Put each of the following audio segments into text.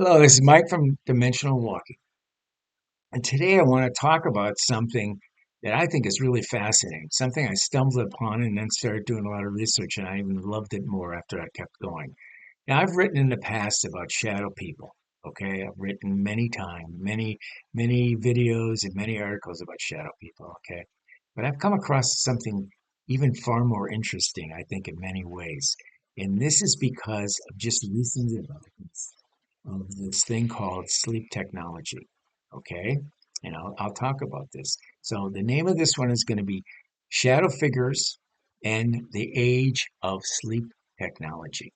Hello, this is Mike from Dimensional Walking. And today I want to talk about something that I think is really fascinating, something I stumbled upon and then started doing a lot of research, and I even loved it more after I kept going. Now, I've written in the past about shadow people. Okay, I've written many times, many videos and many articles about shadow people. Okay, but I've come across something even far more interesting, I think, in many ways. And this is because of just recent developments of this thing called sleep technology. Okay, and I'll talk about this. So the name of this one is going to be Shadow Figures and the Age of Sleep Technology.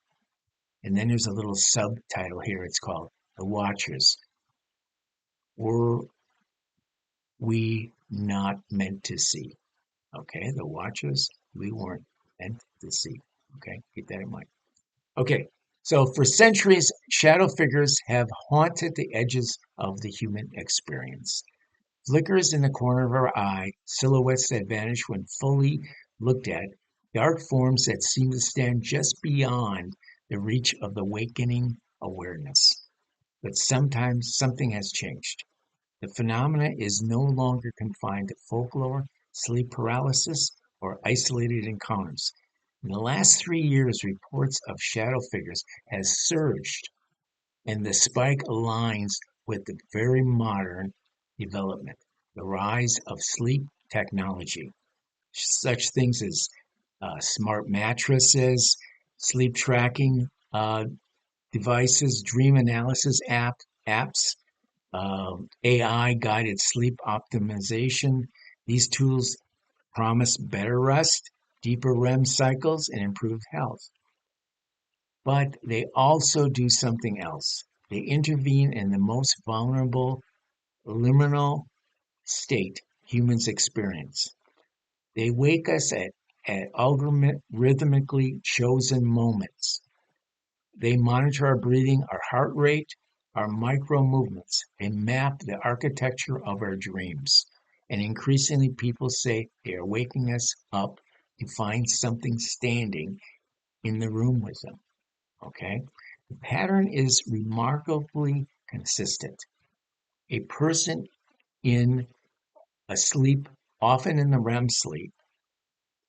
And then there's a little subtitle here. It's called The Watchers. Were we not meant to see? Okay, the Watchers we weren't meant to see. Okay, keep that in mind. Okay, so for centuries, shadow figures have haunted the edges of the human experience. Flickers in the corner of our eye, silhouettes that vanish when fully looked at, dark forms that seem to stand just beyond the reach of the awakening awareness. But sometimes something has changed. The phenomena is no longer confined to folklore, sleep paralysis, or isolated encounters. In the last 3 years, reports of shadow figures has surged, and the spike aligns with the very modern development, the rise of sleep technology, such things as smart mattresses, sleep tracking devices, dream analysis apps, AI guided sleep optimization. These tools promise better rest, deeper REM cycles, and improved health. But they also do something else. They intervene in the most vulnerable liminal state humans experience. They wake us at algorithmically chosen moments. They monitor our breathing, our heart rate, our micro movements. They map the architecture of our dreams. And increasingly, people say they are waking us up to find something standing in the room with them. Okay? The pattern is remarkably consistent. A person in a sleep, often in the REM sleep,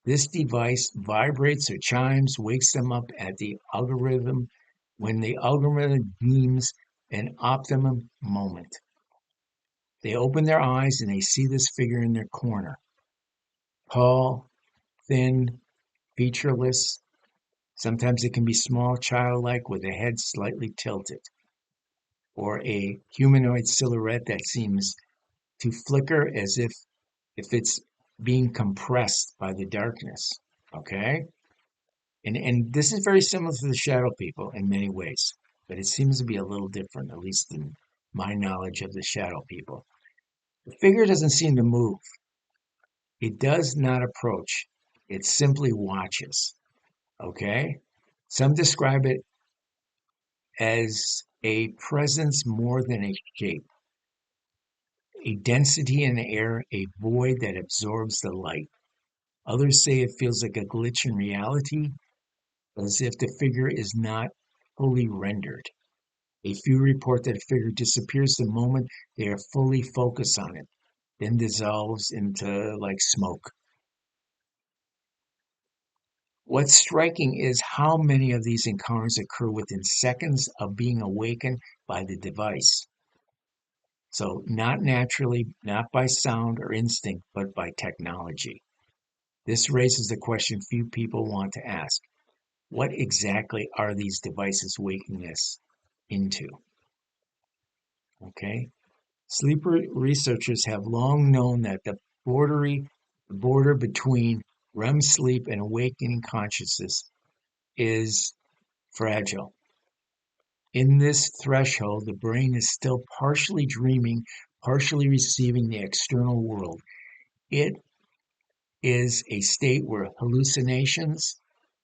this device vibrates or chimes, wakes them up at the algorithm when the algorithm deems an optimum moment. They open their eyes and they see this figure in their corner, tall, thin, featureless. Sometimes it can be small, childlike, with a head slightly tilted, or a humanoid silhouette that seems to flicker as if it's being compressed by the darkness. Okay? And this is very similar to the shadow people in many ways, but it seems to be a little different, at least in my knowledge of the shadow people. The figure doesn't seem to move. It does not approach. It simply watches. Okay? Some describe it as a presence more than a shape, a density in the air, a void that absorbs the light. Others say it feels like a glitch in reality, as if the figure is not fully rendered. A few report that a figure disappears the moment they are fully focused on it, then dissolves into like smoke. What's striking is how many of these encounters occur within seconds of being awakened by the device. So, not naturally, not by sound or instinct, but by technology. This raises the question few people want to ask. What exactly are these devices waking us into? Okay. Sleep researchers have long known that border between REM sleep and awakening consciousness is fragile. In this threshold, the brain is still partially dreaming, partially receiving the external world. It is a state where hallucinations,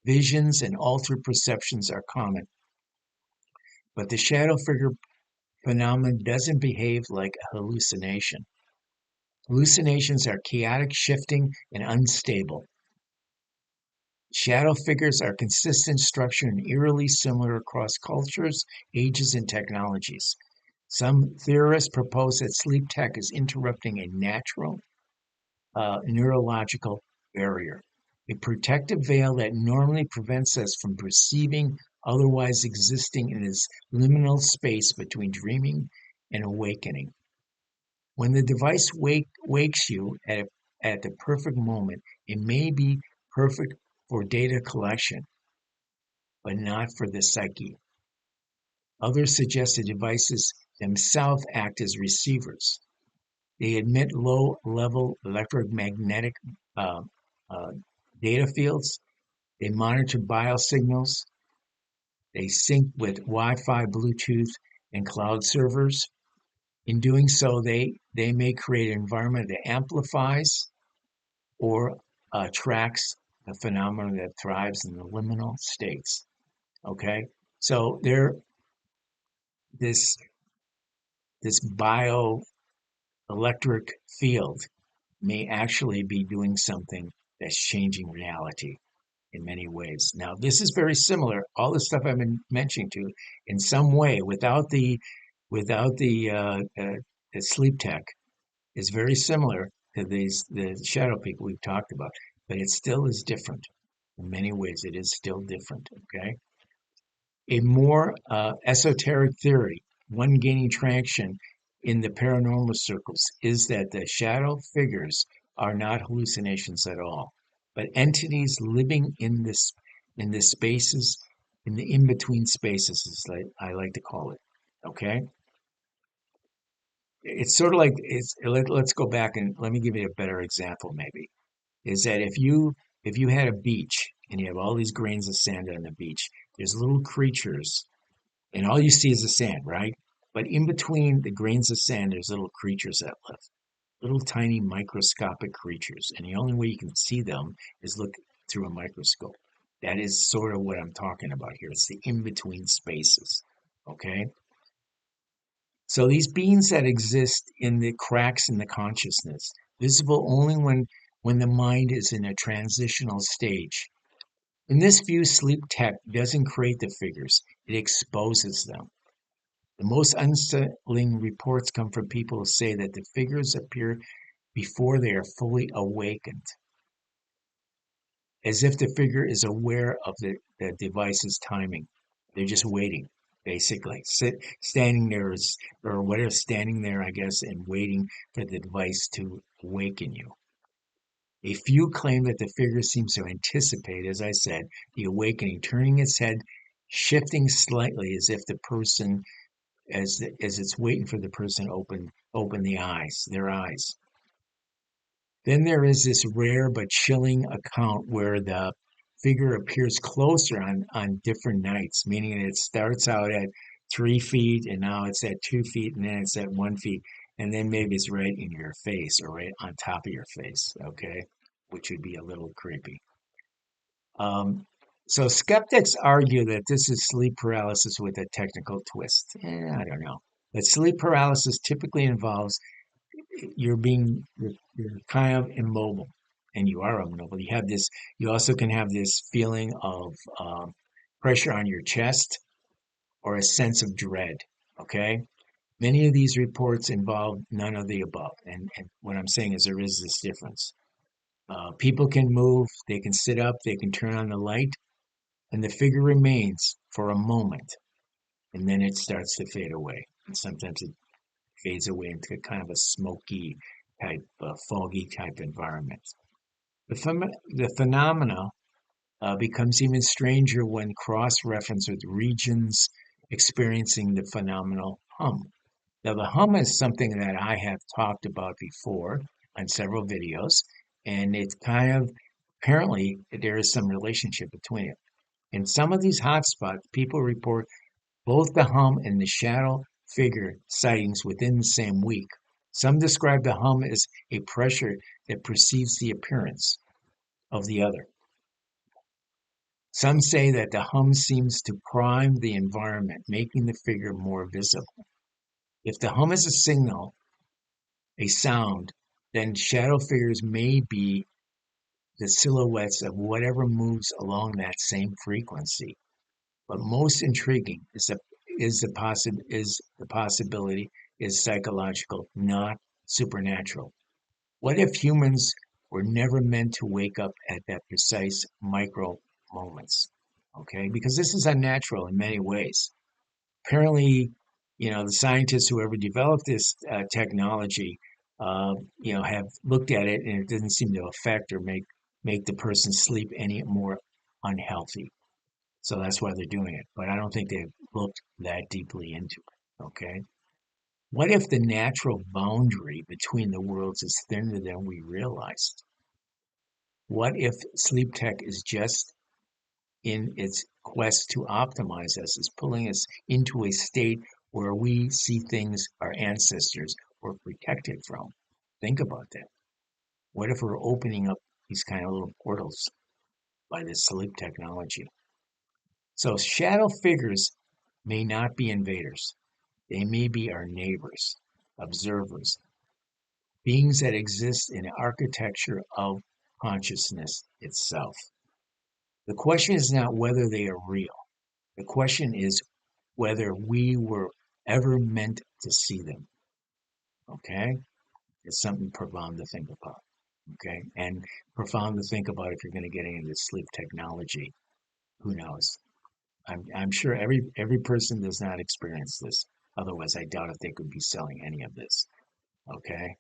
visions, and altered perceptions are common. But the shadow figure phenomenon doesn't behave like a hallucination. Hallucinations are chaotic, shifting, and unstable. Shadow figures are consistent structure and eerily similar across cultures, ages, and technologies. Some theorists propose that sleep tech is interrupting a natural neurological barrier, a protective veil that normally prevents us from perceiving otherwise existing in this liminal space between dreaming and awakening. When the device wakes you at the perfect moment, it may be perfect for data collection, but not for the psyche. Others suggest the devices themselves act as receivers. They emit low-level electromagnetic uh, uh, data fields. They monitor biosignals. They sync with Wi-Fi, Bluetooth, and cloud servers. In doing so, they may create an environment that amplifies or tracks the phenomenon that thrives in the liminal states. Okay, so this this bioelectric field may actually be doing something that's changing reality in many ways. Now, this is very similar. All the stuff I've been mentioning to, in some way, without the sleep tech, is very similar to the shadow people we've talked about, but it still is different. In many ways, it is still different. Okay, a more esoteric theory, one gaining traction in the paranormal circles, is that the shadow figures are not hallucinations at all, but entities living in the spaces, in the in-between spaces, as I like to call it. Okay, it's sort of like let's go back and let me give you a better example. Maybe is that if you had a beach and you have all these grains of sand on the beach, there's little creatures and all you see is the sand, right? But in between the grains of sand, there's little creatures that live, little tiny microscopic creatures. And the only way you can see them is look through a microscope. That is sort of what I'm talking about here. It's the in between spaces. Okay. So these beings that exist in the cracks in the consciousness, visible only when the mind is in a transitional stage. In this view, sleep tech doesn't create the figures, it exposes them. The most unsettling reports come from people who say that the figures appear before they are fully awakened, as if the figure is aware of the device's timing. They're just waiting, basically, standing there, or whatever, standing there, I guess, and waiting for the device to awaken you. A few claim that the figure seems to anticipate, as I said, the awakening, turning its head, shifting slightly as if the person as it's waiting for the person to open their eyes. Then there is this rare but chilling account where the figure appears closer on different nights, meaning it starts out at 3 feet and now it's at 2 feet and then it's at 1 feet and then maybe it's right in your face or right on top of your face, okay, which would be a little creepy. Um, so skeptics argue that this is sleep paralysis with a technical twist. I don't know. But sleep paralysis typically involves you're kind of immobile, and you are immobile. You have this. You also can have this feeling of pressure on your chest or a sense of dread. Okay. Many of these reports involve none of the above, and what I'm saying is there is this difference. People can move, they can sit up, they can turn on the light, and the figure remains for a moment, and then it starts to fade away. And sometimes it fades away into kind of a smoky type, foggy type environment. The phenomena becomes even stranger when cross-referenced with regions experiencing the phenomenal hum. Now, the hum is something that I have talked about before on several videos, and it's kind of apparently there is some relationship between it. In some of these hotspots, people report both the hum and the shadow figure sightings within the same week. Some describe the hum as a pressure that precedes the appearance of the other. Some say that the hum seems to prime the environment, making the figure more visible. If the hum is a signal, a sound, then shadow figures may be the silhouettes of whatever moves along that same frequency. But most intriguing is the possibility is psychological, not supernatural. What if humans were never meant to wake up at that precise micro moments? Okay, because this is unnatural in many ways. Apparently, the scientists who ever developed this technology, have looked at it and it doesn't seem to affect or make the person sleep any more unhealthy. So that's why they're doing it. But I don't think they've looked that deeply into it. Okay. What if the natural boundary between the worlds is thinner than we realized? What if sleep tech is just in its quest to optimize us, is pulling us into a state where we see things our ancestors were protected from? Think about that. What if we're opening up these kind of little portals by this sleep technology? So shadow figures may not be invaders. They may be our neighbors, observers, beings that exist in the architecture of consciousness itself. The question is not whether they are real. The question is whether we were ever meant to see them. Okay? It's something profound to think about. Okay? And profound to think about if you're going to get into sleep technology. Who knows? I'm sure every person does not experience this. Otherwise, I doubt if they could be selling any of this. Okay?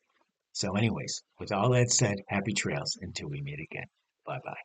So, anyways, with all that said, happy trails until we meet again. Bye bye.